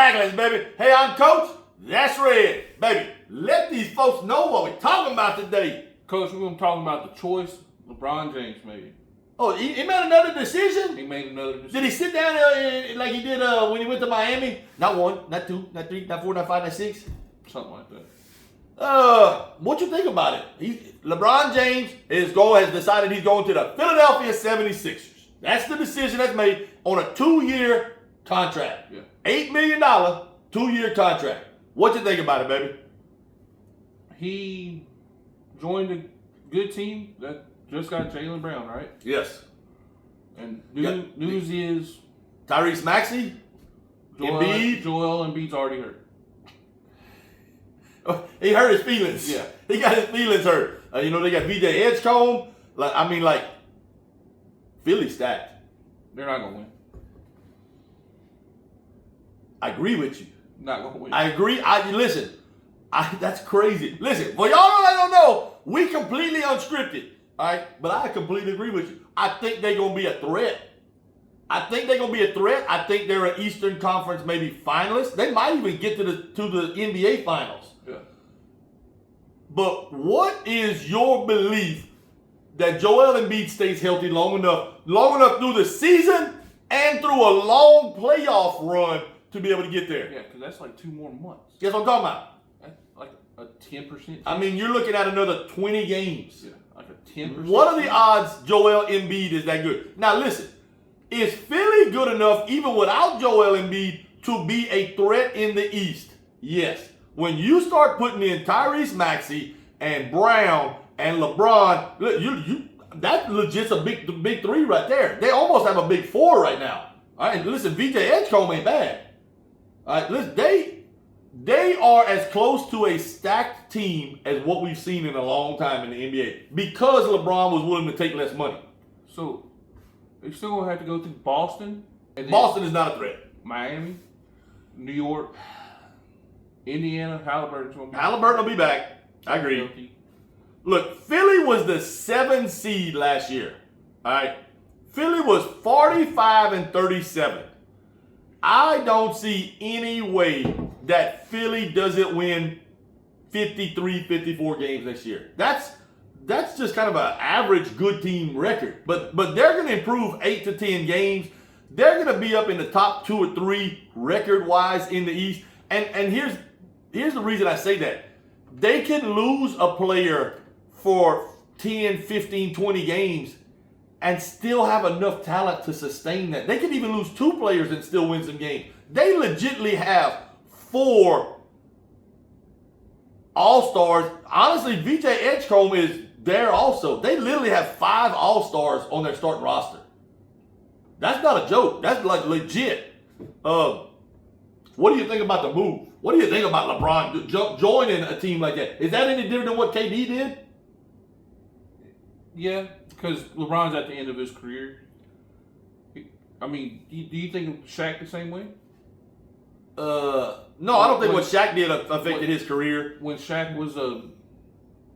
Raglan's, baby. Hey, I'm Coach. That's Red. Baby, let these folks know what we're talking about today. Coach, we're going to talk about the choice LeBron James made. Oh, he made another decision? He made another decision. Did he sit down like he did when he went to Miami? Not 1, not 2, not 3, not 4, not 5, not 6? Something like that. What you think about it? LeBron James has decided he's going to the Philadelphia 76ers. That's the decision that's made on a 2-year contract. Yeah. $8 million, 2-year contract. What you think about it, baby? He joined a good team that just got Jaylen Brown, right? Yes. And news is Tyrese Maxey, Embiid. Joel Embiid's already hurt. He hurt his feelings. Yeah. He got his feelings hurt. They got VJ Edgecombe. Philly stacked. They're not going to win. I agree with you. Not going to win. I agree. Listen, that's crazy. Listen, for y'all that don't know, we completely unscripted. All right? But I completely agree with you. I think they're going to be a threat. I think they're an Eastern Conference maybe finalist. They might even get to the NBA Finals. Yeah. But what is your belief that Joel Embiid stays healthy long enough through the season and through a long playoff run to be able to get there? Yeah, because that's like 2 more months. Guess what I'm talking about? That's like a 10%. I mean, you're looking at another 20 games. Yeah, like a 10%. What are the odds Joel Embiid is that good? Now listen, is Philly good enough even without Joel Embiid to be a threat in the East? Yes. When you start putting in Tyrese Maxey and Brown and LeBron, look, that legit's a big 3 right there. They almost have a big 4 right now. All right, listen, VJ Edgecombe ain't bad. All right, listen, they are as close to a stacked team as what we've seen in a long time in the NBA because LeBron was willing to take less money. So they're still going to have to go through Boston. And Boston is not a threat. Miami, New York, Indiana. Halliburton will be back. I agree. Healthy. Look, Philly was the 7th seed last year. All right. Philly was 45-37. I don't see any way that Philly doesn't win 53, 54 games next year. That's just kind of an average good team record. But they're going to improve 8 to 10 games. They're going to be up in the top 2 or 3 record-wise in the East. And here's the reason I say that. They can lose a player for 10, 15, 20 games and still have enough talent to sustain that. They can even lose 2 players and still win some games. They legitimately have 4 All-Stars. Honestly, VJ Edgecombe is there also. They literally have 5 All-Stars on their starting roster. That's not a joke. That's like legit. What do you think about the move? What do you think about LeBron joining a team like that? Is that any different than what KD did? Yeah, because LeBron's at the end of his career. I mean, do you think Shaq the same way? No, I don't think what Shaq did affected his career. When Shaq was a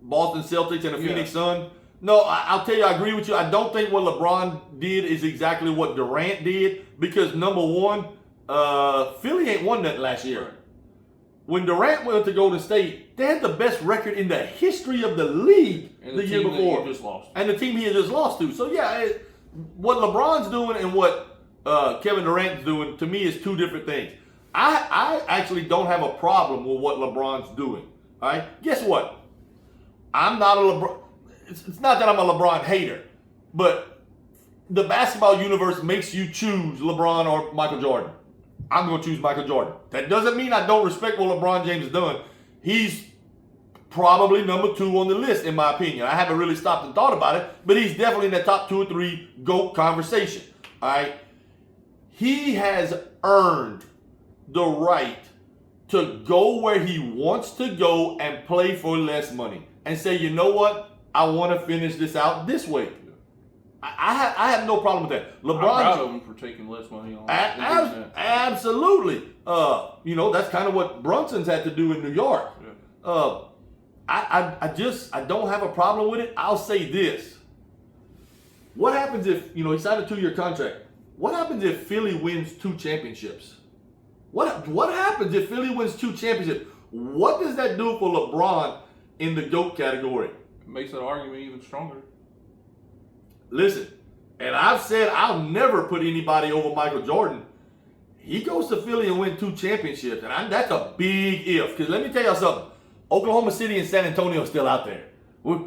Boston Celtics and a Phoenix Sun. No, I'll tell you, I agree with you. I don't think what LeBron did is exactly what Durant did because, number one, Philly ain't won nothing last year. Right. When Durant went to Golden State, they had the best record in the history of the league the year before. And the team he had just lost to. So, yeah, what LeBron's doing and what Kevin Durant's doing, to me, is 2 different things. I actually don't have a problem with what LeBron's doing. All right? Guess what? I'm not a LeBron. It's not that I'm a LeBron hater, but the basketball universe makes you choose LeBron or Michael Jordan. I'm going to choose Michael Jordan. That doesn't mean I don't respect what LeBron James has done. He's probably number 2 on the list, in my opinion. I haven't really stopped and thought about it, but he's definitely in that top 2 or 3 GOAT conversation. All right? He has earned the right to go where he wants to go and play for less money and say, you know what? I want to finish this out this way. I have no problem with that. LeBron, I'm proud of him for taking less money on. Absolutely. That's kind of what Brunson's had to do in New York. Yeah. I don't have a problem with it. I'll say this. What happens if, he signed a 2-year contract. What happens if Philly wins 2 championships? What happens if Philly wins 2 championships? What does that do for LeBron in the GOAT category? It makes that argument even stronger. Listen, and I've said I'll never put anybody over Michael Jordan. He goes to Philly and wins 2 championships, and that's a big if. Because let me tell y'all something. Oklahoma City and San Antonio are still out there.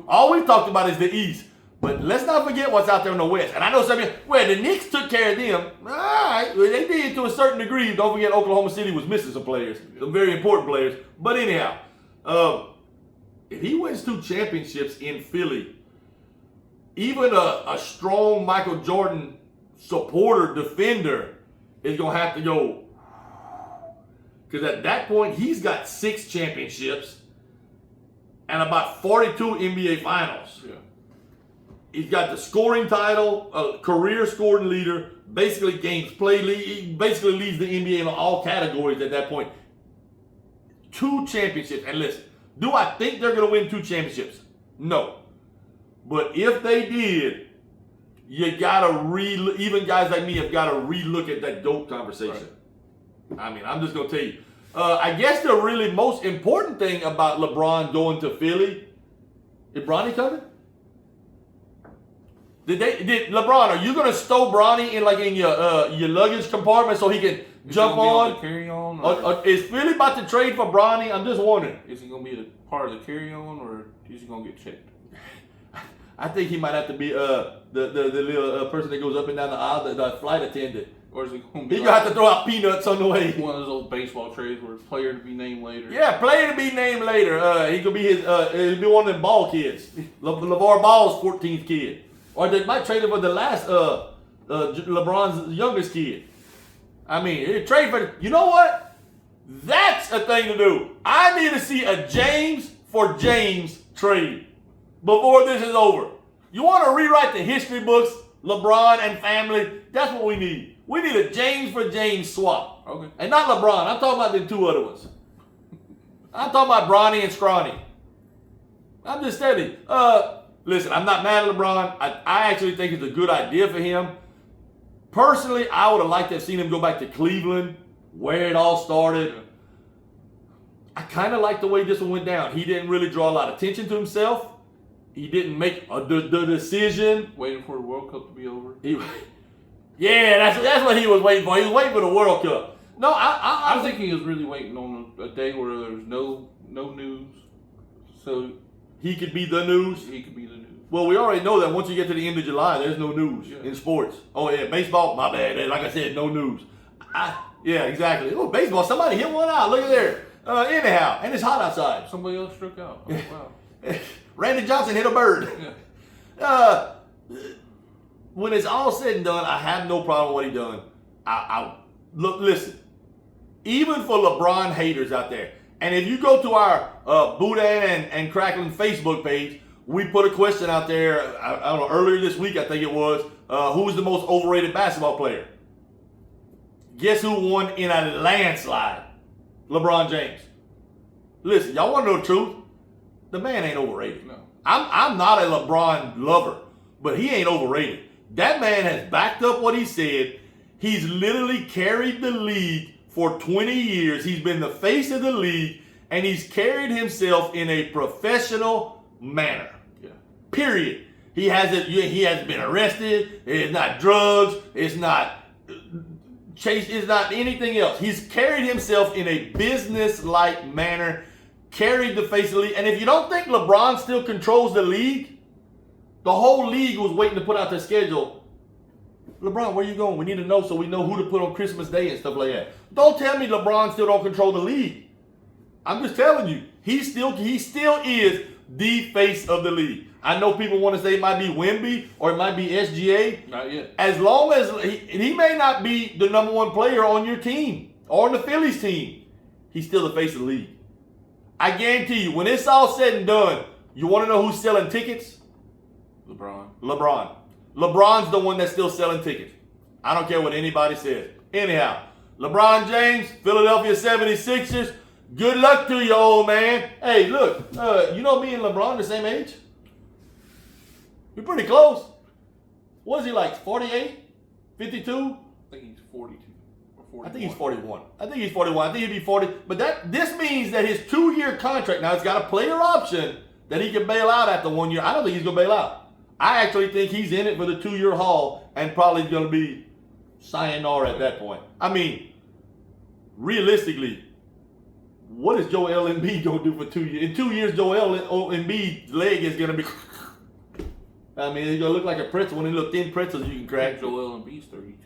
All we talked about is the East. But let's not forget what's out there in the West. And I know some of you, well, the Knicks took care of them. All right, well, they did to a certain degree. Don't forget Oklahoma City was missing some players, some very important players. But anyhow, if he wins 2 championships in Philly, even a strong Michael Jordan supporter, defender, is going to have to go. Because at that point, he's got 6 championships and about 42 NBA finals. Yeah. He's got the scoring title, career scoring leader, basically games played. He basically leads the NBA in all categories at that point. 2 championships. And listen, do I think they're going to win 2 championships? No. But if they did, you got to even guys like me have got to relook at that GOAT conversation. Right. I mean, I'm just going to tell you. I guess the really most important thing about LeBron going to Philly, is Bronny coming? Did LeBron, are you gonna stow Bronny in your luggage compartment so he can jump on? Carry on? Is Philly about to trade for Bronny? I'm just wondering. Is he gonna be a part of the carry on, or is he gonna get checked? I think he might have to be the little person that goes up and down the aisle, the flight attendant. Or is he gonna be? He gonna have to throw out peanuts on the way. One of those old baseball trades where player to be named later. Yeah, player to be named later. He could be he'll be one of them Ball kids. LeVar Ball's 14th kid. Or they might trade him for the last LeBron's youngest kid. I mean, trade for, you know what? That's a thing to do. I need to see a James for James trade before this is over. You want to rewrite the history books, LeBron and family? That's what we need. We need a James for James swap. Okay. And not LeBron. I'm talking about the 2 other ones. I'm talking about Bronny and Scrawny. I'm just telling you. Listen, I'm not mad at LeBron. I actually think it's a good idea for him. Personally, I would have liked to have seen him go back to Cleveland, where it all started. I kind of like the way this one went down. He didn't really draw a lot of attention to himself. He didn't make the decision. Waiting for the World Cup to be over. Yeah, that's what he was waiting for. He was waiting for the World Cup. No, I think he was really waiting on a day where there was no news. So he could be the news. He could be the news. Well, we already know that once you get to the end of July, there's no news in sports. Oh yeah, baseball, my bad. Like I said, no news. Yeah, exactly. Oh, baseball, somebody hit one out. Look at there. Anyhow, and it's hot outside. Somebody else struck out. Oh, wow. Randy Johnson hit a bird. Yeah. When it's all said and done, I have no problem with what he done. Look, listen. Even for LeBron haters out there, and if you go to our Boudin and Crackling Facebook page, we put a question out there, I don't know, earlier this week, I think it was, who's the most overrated basketball player? Guess who won in a landslide? LeBron James. Listen, y'all want to know the truth? The man ain't overrated. No. I'm not a LeBron lover, but he ain't overrated. That man has backed up what he said. He's literally carried the league for 20 years. He's been the face of the league, and he's carried himself in a professional manner. Yeah. Period. He hasn't been arrested. It's not drugs. It's not chase. It's not anything else. He's carried himself in a business-like manner, carried the face of the league. And if you don't think LeBron still controls the league, the whole league was waiting to put out their schedule. LeBron, where you going? We need to know so we know who to put on Christmas Day and stuff like that. Don't tell me LeBron still don't control the league. I'm just telling you, he still is the face of the league. I know people want to say it might be Wemby or it might be SGA. Not yet. As long as he may not be the number 1 player on your team or on the Phillies team, he's still the face of the league. I guarantee you, when it's all said and done, you want to know who's selling tickets? LeBron. LeBron's the one that's still selling tickets. I don't care what anybody says. Anyhow, LeBron James, Philadelphia 76ers, good luck to you, old man. Hey, look, you know me and LeBron the same age? We're pretty close. What is he like, 48? 52? I think he's 42 or 41. I think he's 41. I think he'd be 40. But this means that his 2-year contract, now it's got a player option that he can bail out after 1 year. I don't think he's going to bail out. I actually think he's in it for the 2-year haul and probably going to be sayonara at that point. I mean, realistically, what is Joel Embiid going to do for 2 years? In 2 years, Joel Embiid's leg is going to be... I mean, he's going to look like a pretzel. One of those little thin pretzels you can crack. Joel Embiid's 32.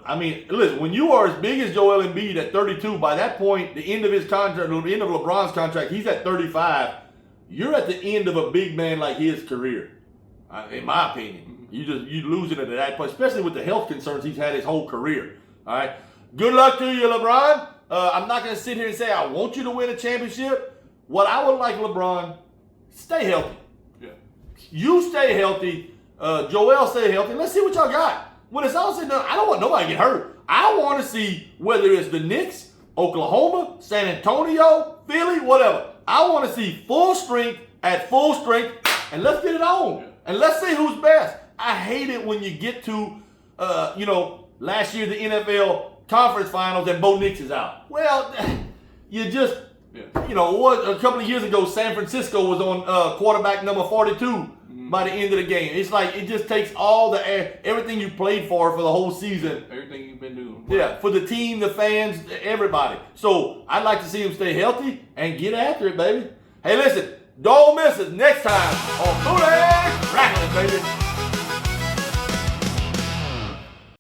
I mean, listen, when you are as big as Joel Embiid at 32, by that point, the end of his contract, the end of LeBron's contract, he's at 35. You're at the end of a big man like his career, in my opinion. You losing it at that point, especially with the health concerns he's had his whole career. All right, good luck to you, LeBron. I'm not going to sit here and say I want you to win a championship. What I would like, LeBron, stay healthy. Yeah. You stay healthy. Joel stay healthy. Let's see what y'all got. When it's all said and done, I don't want nobody to get hurt. I want to see whether it's the Knicks, Oklahoma, San Antonio, Philly, whatever. I want to see full strength at full strength, and let's get it on. Yeah. And let's see who's best. I hate it when you get to, last year the NFL conference finals and Bo Nix is out. Well, you just, a couple of years ago, San Francisco was on quarterback number 42 by the end of the game. It's like it just takes all everything you played for the whole season. Everything you've been doing. Yeah, for the team, the fans, everybody. So I'd like to see him stay healthy and get after it, baby. Hey, listen, don't miss it next time on Booty Crackling, baby.